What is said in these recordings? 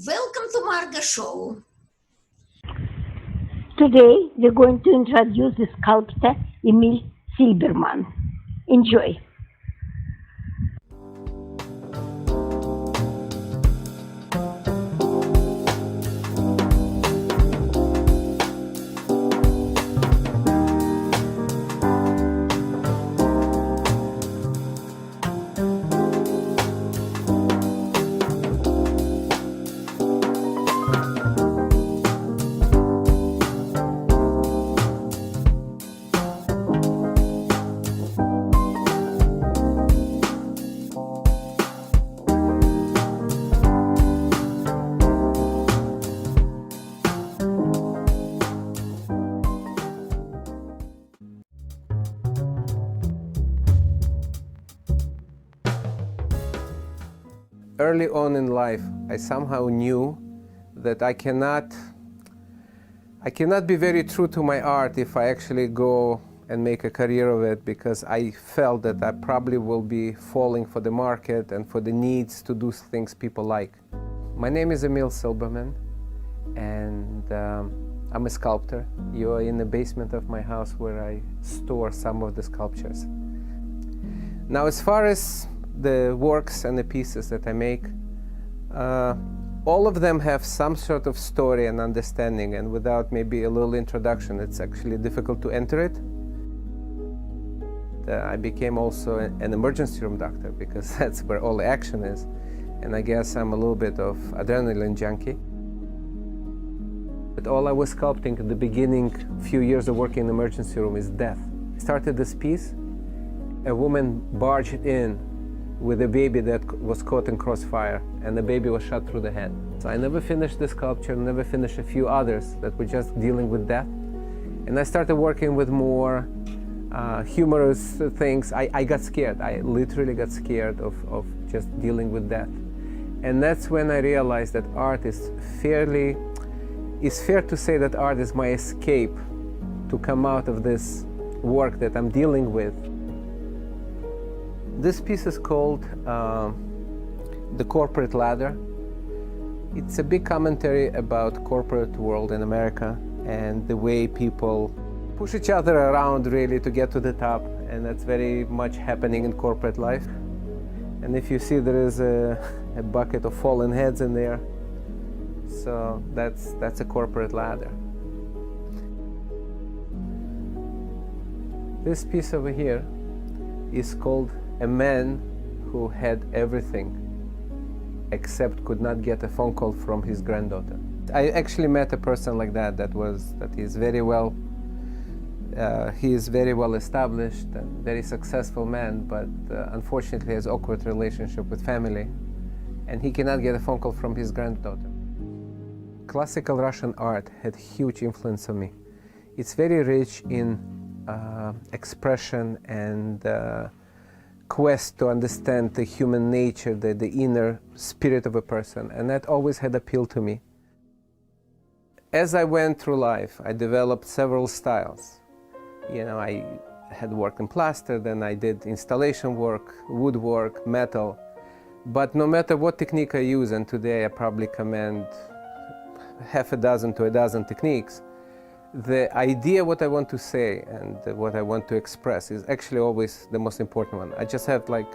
Welcome to Margo Show. Today we're going to introduce the sculptor Emil Silberman. Enjoy. Early on in life, I somehow knew that I cannot be very true to my art if I actually go and make a career of it, because I felt that I probably will be falling for the market and for the needs to do things people like. My name is Emil Silberman, and I'm a sculptor. You are in the basement of my house where I store some of the sculptures. Now, as far as the works and the pieces that I make, all of them have some sort of story and understanding, and without maybe a little introduction, it's actually difficult to enter it. I became also an emergency room doctor because that's where all the action is, and I guess I'm a little bit of adrenaline junkie. But all I was sculpting at the beginning, few years of working in the emergency room, is death. I started this piece. A woman barged in with a baby that was caught in crossfire, and the baby was shot through the head. So I never finished the sculpture, never finished a few others that were just dealing with death. And I started working with more humorous things. I got scared. I literally got scared of just dealing with death. And that's when I realized that art is fair to say that art is my escape to come out of this work that I'm dealing with. This piece is called The Corporate Ladder. It's a big commentary about corporate world in America and the way people push each other around really to get to the top, and that's very much happening in corporate life. And if you see, there is a bucket of fallen heads in there, so that's a corporate ladder. This piece over here is called A Man Who Had Everything except could not get a phone call from his granddaughter. I actually met a person like that is very well he is very well established and very successful man, but unfortunately has awkward relationship with family, and he cannot get a phone call from his granddaughter. Classical Russian art had huge influence on me. It's very rich in expression and quest to understand the human nature, the inner spirit of a person, and that always had appealed to me. As I went through life, I developed several styles. You know, I had worked in plaster, then I did installation work, woodwork, metal. But no matter what technique I use, and today I probably command half a dozen to a dozen techniques, the idea what I want to say and what I want to express is actually always the most important one. I just have like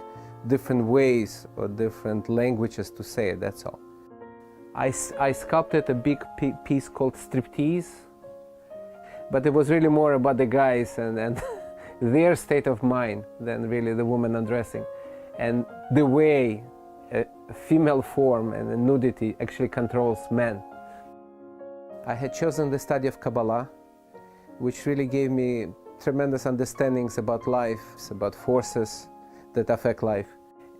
different ways or different languages to say it, that's all. I sculpted a big piece called Striptease, but it was really more about the guys and their state of mind than really the woman undressing, and the way a female form and a nudity actually controls men. I had chosen the study of Kabbalah, which really gave me tremendous understandings about life, about forces that affect life.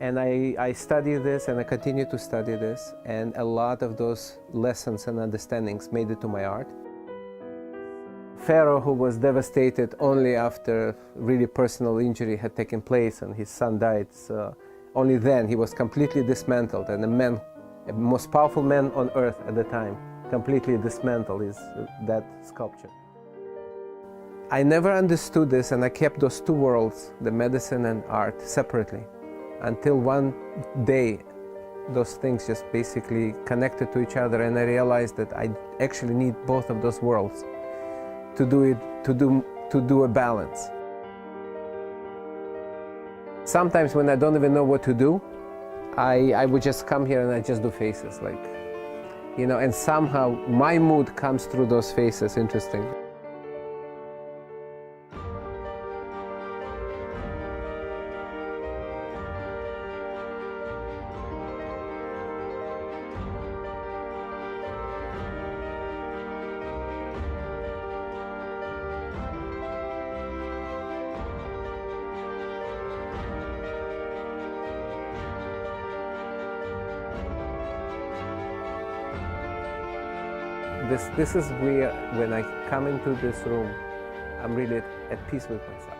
And I studied this, and I continue to study this, and a lot of those lessons and understandings made it to my art. Pharaoh, who was devastated only after really personal injury had taken place and his son died, so only then he was completely dismantled, and the most powerful man on earth at the time, completely dismantled is that sculpture. I never understood this, and I kept those two worlds, the medicine and art, separately, until one day those things just basically connected to each other, and I realized that I actually need both of those worlds to do a balance. Sometimes when I don't even know what to do, I would just come here and I just do faces, like, you know, and somehow my mood comes through those faces. Interesting. This is where, when I come into this room, I'm really at peace with myself.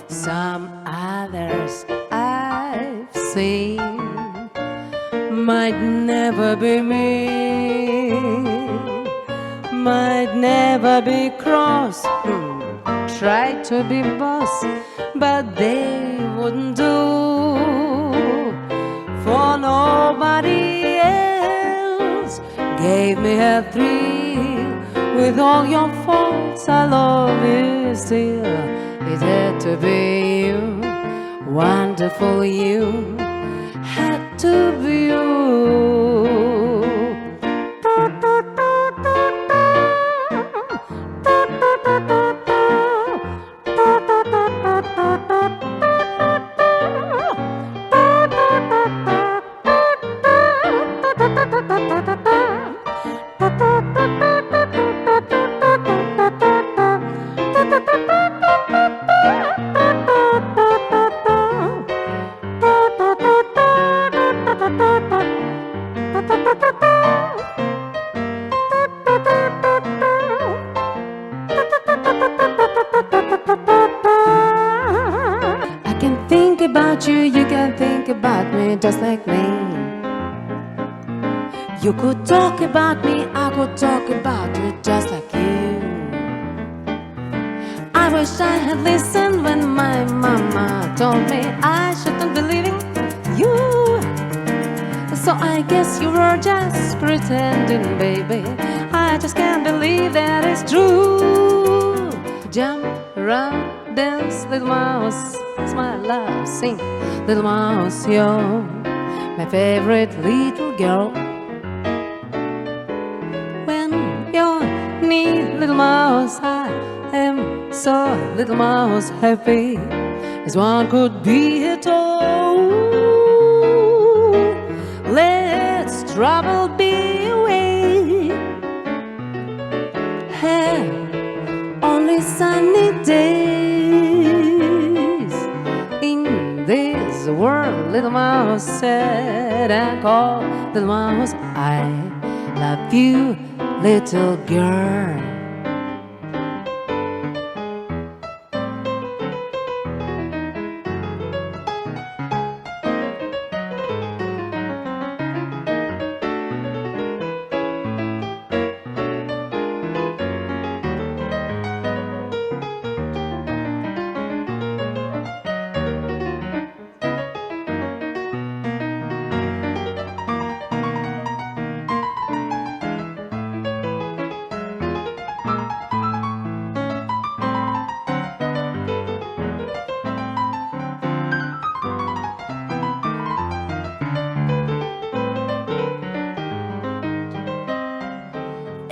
Some others I've seen might never be me, might never be cross, try to be boss, but they wouldn't do for nobody else. Gave me a thrill with all your faults, I love you still. It had to be you, wonderful you, had to be you. I can think about you, you can think about me just like me. You could talk about me, I could talk about you just like you. I wish I had listened when my mama told me I shouldn't be leaving you. So I guess you were just pretending, baby. I just can't believe that it's true. Jump around, dance, little mouse, smile loud, sing, little mouse, you're my favorite little girl. When you're near, little mouse, I am so, little mouse, happy as one could be at all. Let's trouble be away. Have only sunny days in this world. little mouse said and called, little mouse, I love you, little girl.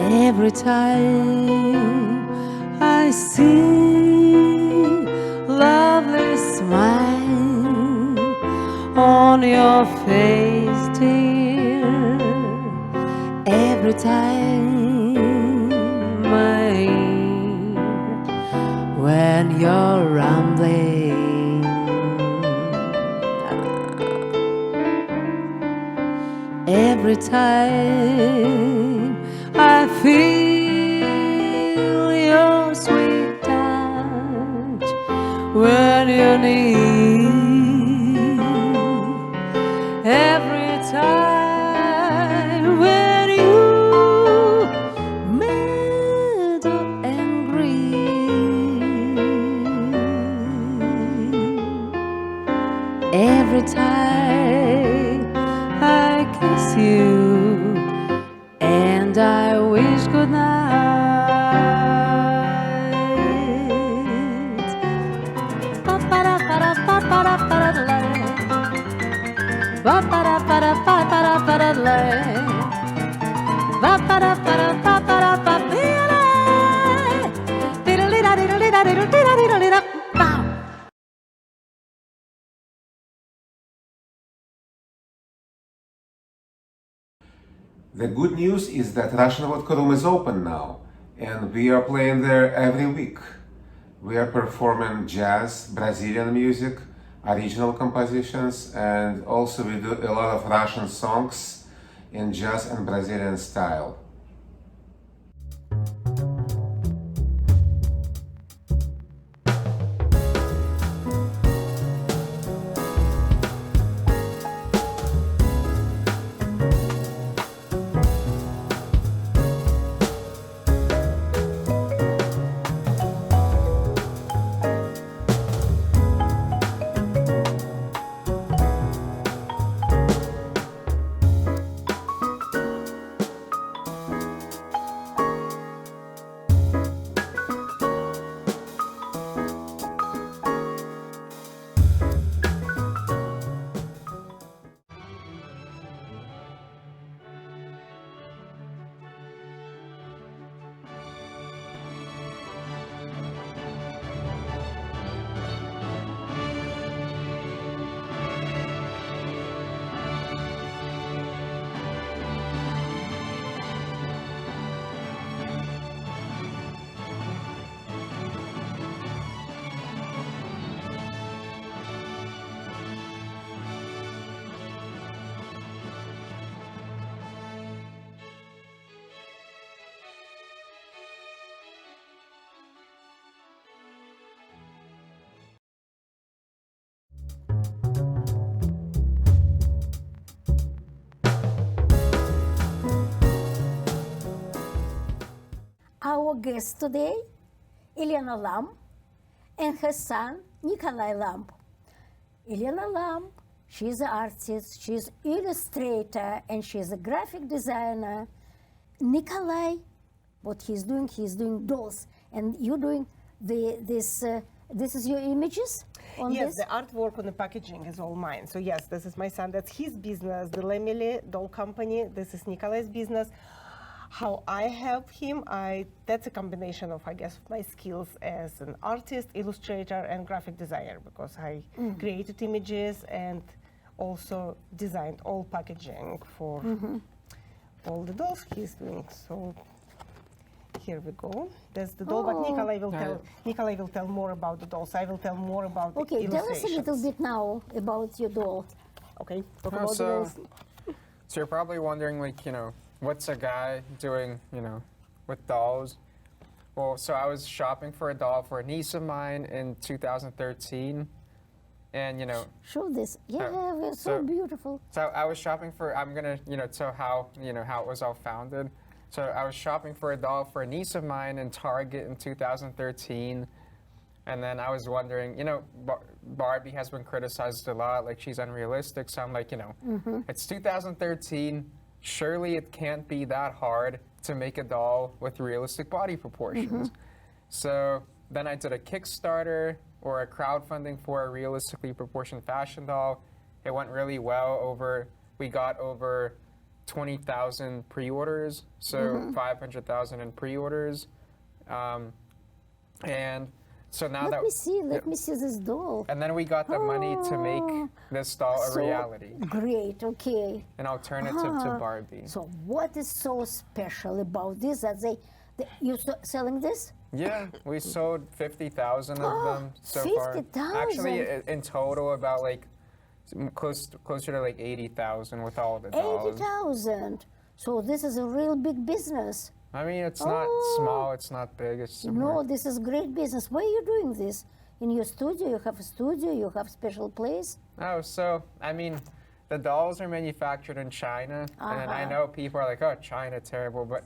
Every time I see lovely smile on your face, dear, every time I hear when you're rambling, every time I feel your sweet touch when you're near, every time when you meadow and green, every time I kiss you and I wish good night. The good news is that Russian Vodka Room is open now, and we are playing there every week. We are performing jazz, Brazilian music, original compositions, and also we do a lot of Russian songs in jazz and Brazilian style. Our guest today, Yelena Lamm, and her son, Nikolai Lamm. Yelena Lamm, she's an artist, she's illustrator, and she's a graphic designer. Nikolai, what he's doing dolls, and you're doing this is your images on Yes, this? the artwork on the packaging is all mine. So yes, this is my son. That's his business, the Lemily doll company. This is Nikolai's business. How I help him, that's a combination of, I guess, my skills as an artist, illustrator, and graphic designer, because I created images and also designed all packaging for all the dolls he's doing. So here we go. There's the doll, but Nikolai will tell more about the dolls. I will tell more about Okay, tell us a illustrations. little bit now about your doll. Okay, talk Oh, about the so, dolls. so you're probably wondering, like, what's a guy doing, with dolls? Well, so I was shopping for a doll for a niece of mine in 2013, and Show this. Yeah, we're so so- beautiful. so I was shopping for. I'm gonna, tell how how it was all founded. So I was shopping for a doll for a niece of mine in Target in 2013, and then I was wondering, Barbie has been criticized a lot, like she's unrealistic. So I'm like, it's 2013. Surely it can't be that hard to make a doll with realistic body proportions. So then I did a Kickstarter or a crowdfunding for a realistically proportioned fashion doll. It went really well. We got over 20,000 pre-orders, so 500,000 in pre-orders. And so now Let me see this doll. and then we got the money to make this doll a So reality, great, okay. an alternative to Barbie. So what is so special about this that you selling this? Yeah, we sold 50,000 of them so far. 50,000? Actually, in total, about like closer to like 80,000 with all the dolls. 80,000. So this is a real big business. I mean, it's not small, it's not big, it's No, this is great business. Where are you doing this? In your studio? You have a studio? You have special place? Oh, so, I mean, the dolls are manufactured in China, and I know people are like, oh, China, terrible, but,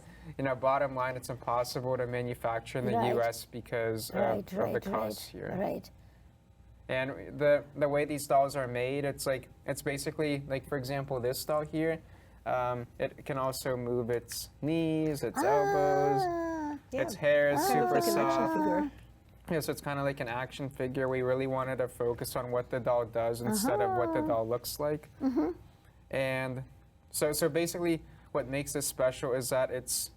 bottom line, it's impossible to manufacture in the Right. U.S. because of the costs here. Right. And the way these dolls are made, it's basically, like, for example, this doll here, it can also move its knees, its elbows, its hair is super like an action soft. figure. Yeah, so it's kind of like an action figure. We really wanted to focus on what the doll does instead of what the doll looks like. And so basically what makes this special is that it's,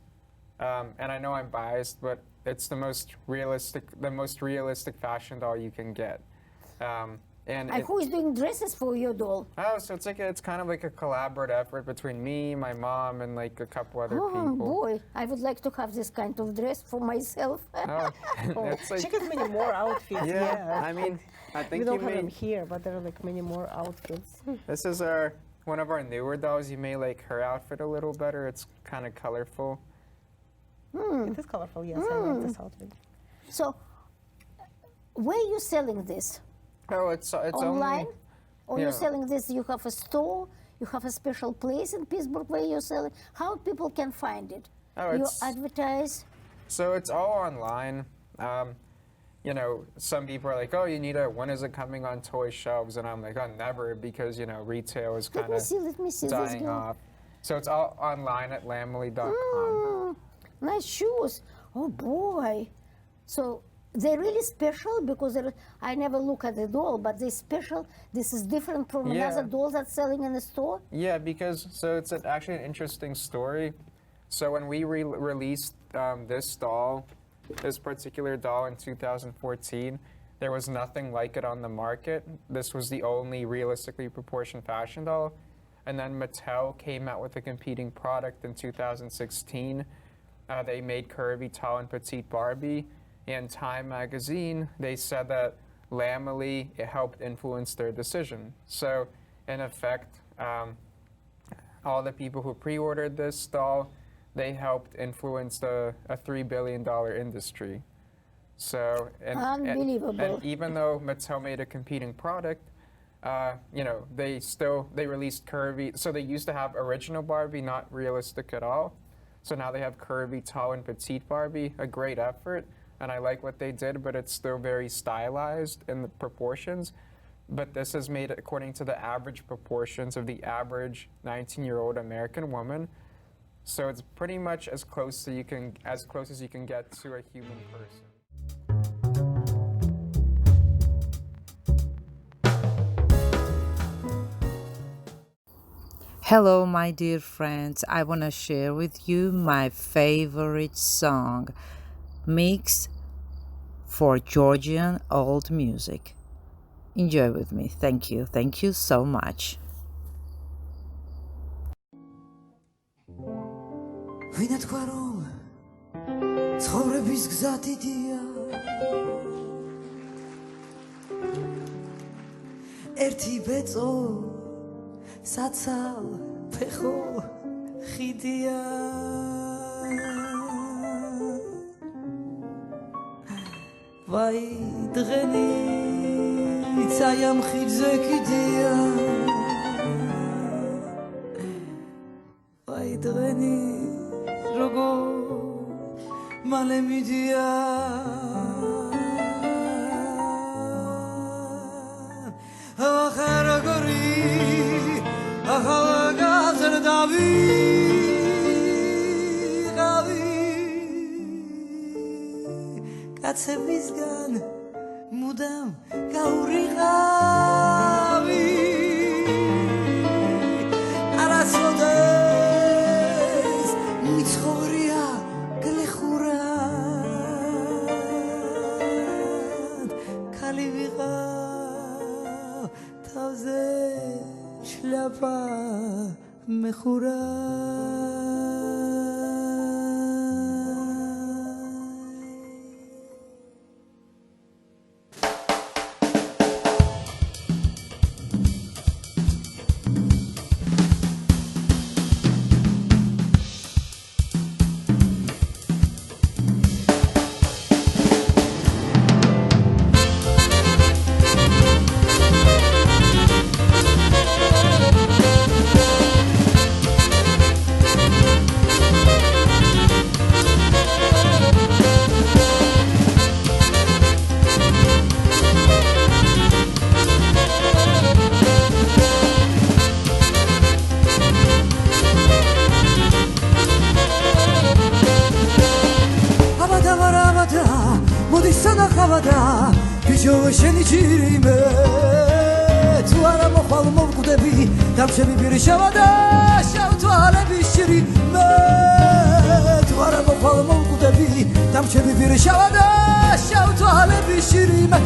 and I know I'm biased, but it's the most realistic fashion doll you can get. And Who is doing dresses for your doll? oh, so it's kind of like a collaborative effort between me, my mom, and like a couple other Oh people. boy, I would like to have this kind of dress for myself. Oh, it's She like, has many more outfits. yeah, I mean, I We think don't you have them may, here, but there are like many more outfits. this is one of our newer dolls. You may like her outfit a little better. It's kind of colorful. It is colorful, yes. I like this outfit. So, where are you selling this? Oh, it's Online? only, Or yeah. you're selling this, you have a store, you have a special place in Pittsburgh where you're selling? How people can find it? Oh, You it's- advertise? So it's all online. Some people are like, oh, when is it coming on toy shelves? And I'm like, oh, never, because, retail is Let kind me of see this dying girl. off. So it's all online at lamely.com. Nice shoes. Oh boy. So they're really special because I never look at the doll, but they're special. This is different from Yeah. another doll that's selling in the store. Yeah, because it's actually an interesting story. So when we released this particular doll in 2014, there was nothing like it on the market. This was the only realistically proportioned fashion doll. And then Mattel came out with a competing product in 2016. They made curvy, tall, and petite Barbie. In Time magazine, they said that Lamely, it helped influence their decision. So, in effect, all the people who pre-ordered this doll, they helped influence a $3 billion industry. So, Unbelievable. and even though Mattel made a competing product, they released curvy. So they used to have original Barbie, not realistic at all. So now they have curvy, tall, and petite Barbie, a great effort. And I like what they did, but it's still very stylized in the proportions. But this is made according to the average proportions of the average 19-year-old American woman. So it's pretty much as close as you can get to a human person. Hello, my dear friends. I want to share with you my favorite song, Mix for Georgian Old Music. Enjoy with me. Thank you. Thank you so much. ვინათ გვარო ცხოვრების გზა დიდია ერთი ბეწო סצר פחו חידיה וידרני ציים חידזה קידיה וידרני רוגו מלא מידיה אחר גורי אחר גזר דבי קצה מזגן מודם כאורי חבי על הסודס מצחוריה כלחורד כליבירה תאוזה שלפה מחורה შენი ჯირიმე თუ არა მოხვალ მოვკვდები დამშები პირშავა და შავთვალები შირიმე თუ არა მოხვალ მოვკვდები დამშები პირშავა და შავთვალები შირიმე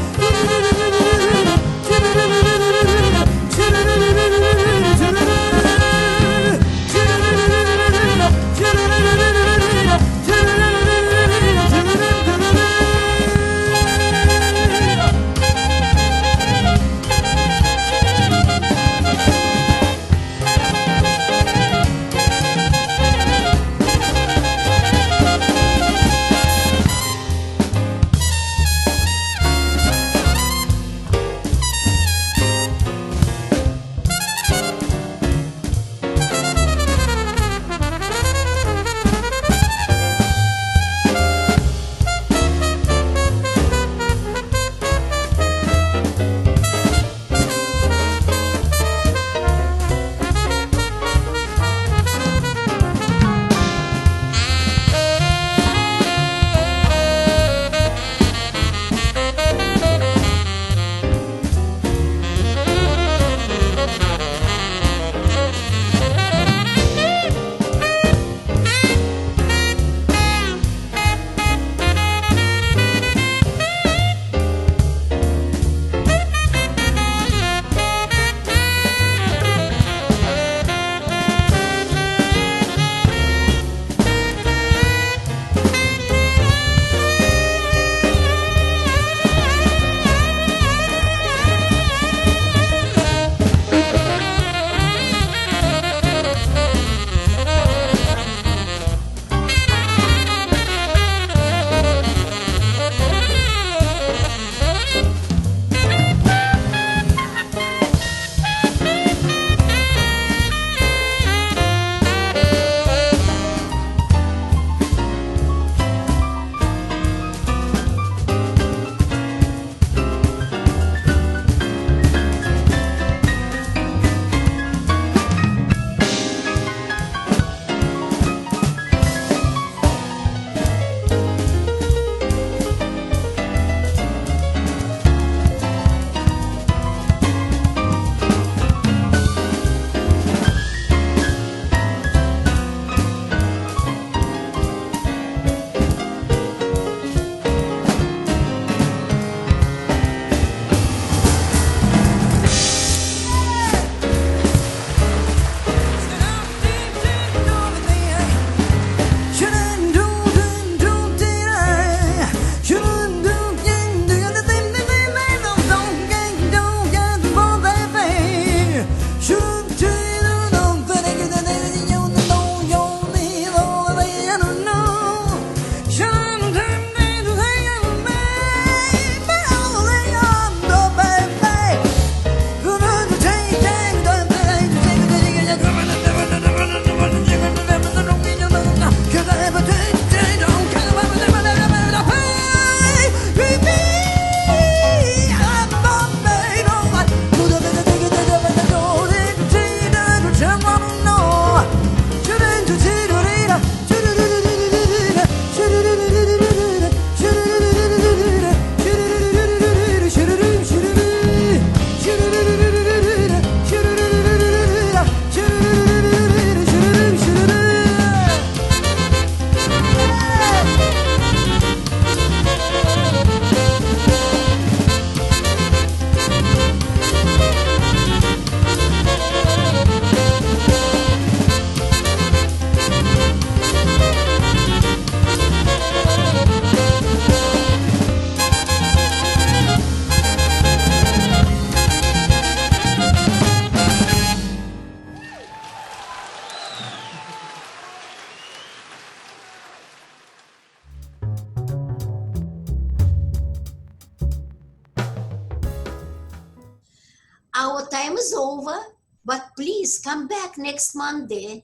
time is over, but please come back next Monday.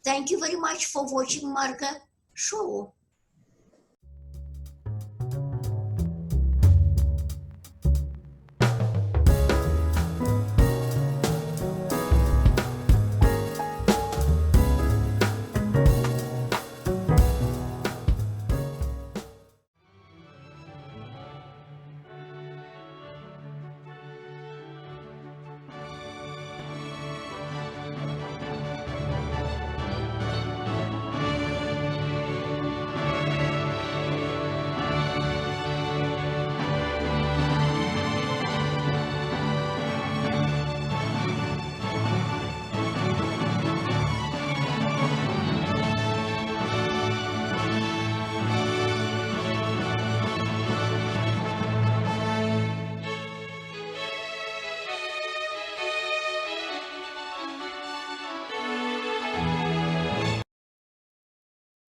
Thank you very much for watching Margo show.